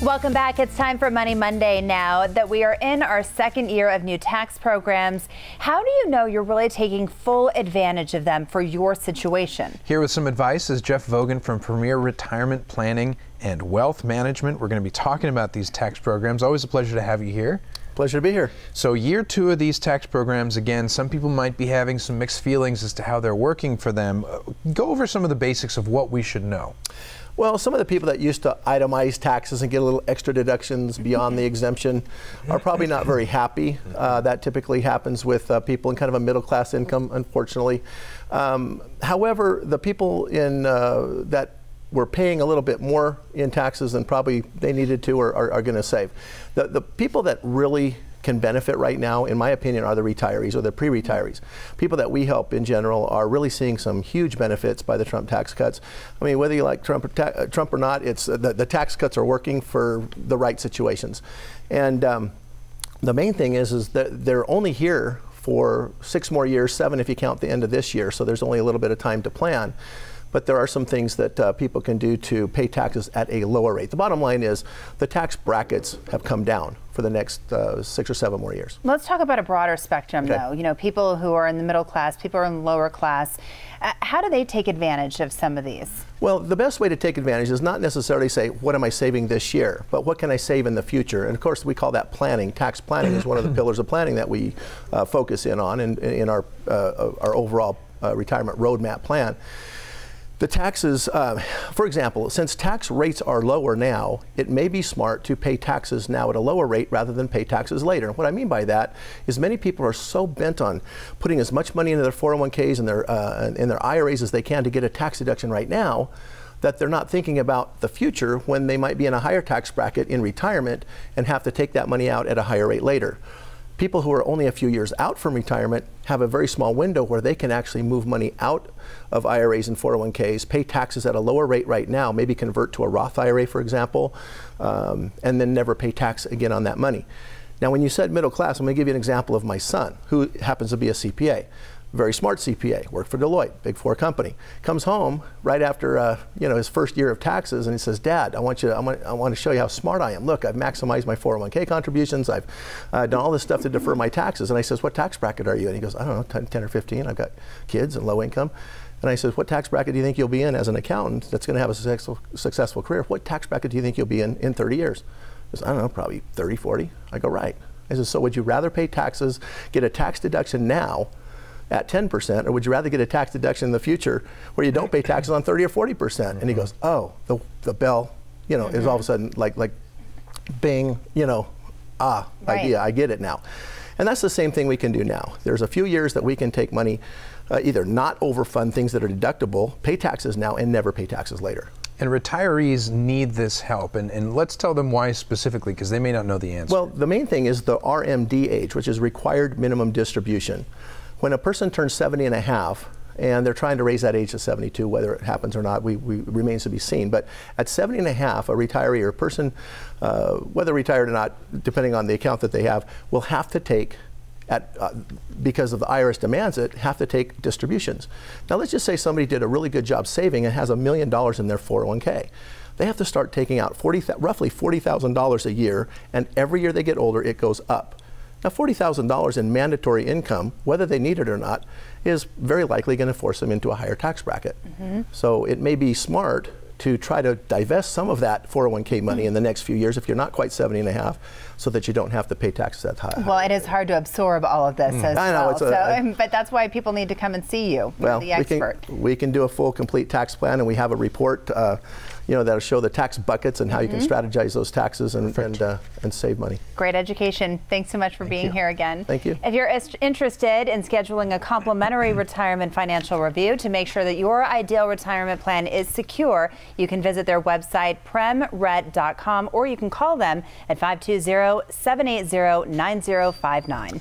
Welcome back. It's time for Money Monday now that we are in our second year of new tax programs. How do you know you're really taking full advantage of them for your situation? Here with some advice is Jeff Vogan from Premier Retirement Planning and Wealth Management. We're going to be talking about these tax programs. Always a pleasure to have you here. Pleasure to be here. So year two of these tax programs, again, some people might be having some mixed feelings as to how they're working for them. Go over some of the basics of what we should know. Well, some of the people that used to itemize taxes and get a little extra deductions beyond the exemption are probably not very happy. That typically happens with people in kind of a middle class income, unfortunately. However, the people in that were paying a little bit more in taxes than probably they needed to are going to save. The people that really can benefit right now, in my opinion, are the retirees or the pre-retirees. People that we help in general are really seeing some huge benefits by the Trump tax cuts. I mean, whether you like Trump or not, it's the tax cuts are working for the right situations. And the main thing is that they're only here for 6 more years, 7 if you count the end of this year, so there's only a little bit of time to plan. But there are some things that people can do to pay taxes at a lower rate. The bottom line is the tax brackets have come down for the next 6 or 7 more years. Let's talk about a broader spectrum, though. You know, people who are in the middle class, people who are in the lower class. How do they take advantage of some of these? Well, the best way to take advantage is not necessarily say, what am I saving this year, but what can I save in the future? And of course, we call that planning. Tax planning is one of the pillars of planning that we focus in on in our overall retirement roadmap plan. The taxes, for example, since tax rates are lower now, it may be smart to pay taxes now at a lower rate rather than pay taxes later. What I mean by that is many people are so bent on putting as much money into their 401ks and in their IRAs as they can to get a tax deduction right now that they're not thinking about the future when they might be in a higher tax bracket in retirement and have to take that money out at a higher rate later. People who are only a few years out from retirement have a very small window where they can actually move money out of IRAs and 401ks, pay taxes at a lower rate right now, maybe convert to a Roth IRA, for example, and then never pay tax again on that money. Now, when you said middle class, I'm going to give you an example of my son, who happens to be a CPA. Very smart CPA, worked for Deloitte, Big 4 company. Comes home right after his first year of taxes, and he says, "Dad, I want to show you how smart I am. Look, I've maximized my 401k contributions. I've done all this stuff to defer my taxes." And I says, "What tax bracket are you?" And he goes, "I don't know, 10 or 15. I've got kids and low income." And I said, "What tax bracket do you think you'll be in as an accountant that's going to have a successful career? What tax bracket do you think you'll be in 30 years?" He goes, "I don't know, probably 30, 40. I go, "Right." I said, "So would you rather pay taxes, get a tax deduction now at 10%, or would you rather get a tax deduction in the future where you don't pay taxes on 30 or 40%? And he goes, "Oh, the bell, is all of a sudden like bing, Right. idea, I get it now." And that's the same thing we can do now. There's a few years that we can take money, either not overfund things that are deductible, pay taxes now, and never pay taxes later. And retirees need this help, and let's tell them why specifically, because they may not know the answer. Well, the main thing is the RMD age, which is required minimum distribution. When a person turns 70 and a half, and they're trying to raise that age to 72, whether it happens or not, remains to be seen. But at 70 and a half, a retiree or a person, whether retired or not, depending on the account that they have, will have to take, because of the IRS demands it, have to take distributions. Now let's just say somebody did a really good job saving and has $1 million in their 401k. They have to start taking out roughly $40,000 a year, and every year they get older, it goes up. Now, $40,000 in mandatory income, whether they need it or not, is very likely going to force them into a higher tax bracket. So it may be smart to try to divest some of that 401k money in the next few years if you're not quite 70 and a half, so that you don't have to pay taxes that high. Well, it is hard to absorb all of this as well. But that's why people need to come and see you, the expert. We can do a full, complete tax plan, and we have a report that'll show the tax buckets and how you can strategize those taxes and save money. Great education. Thanks so much for being here again. Thank you. If you're interested in scheduling a complimentary retirement financial review to make sure that your ideal retirement plan is secure, you can visit their website, premret.com, or you can call them at 520-780-9059.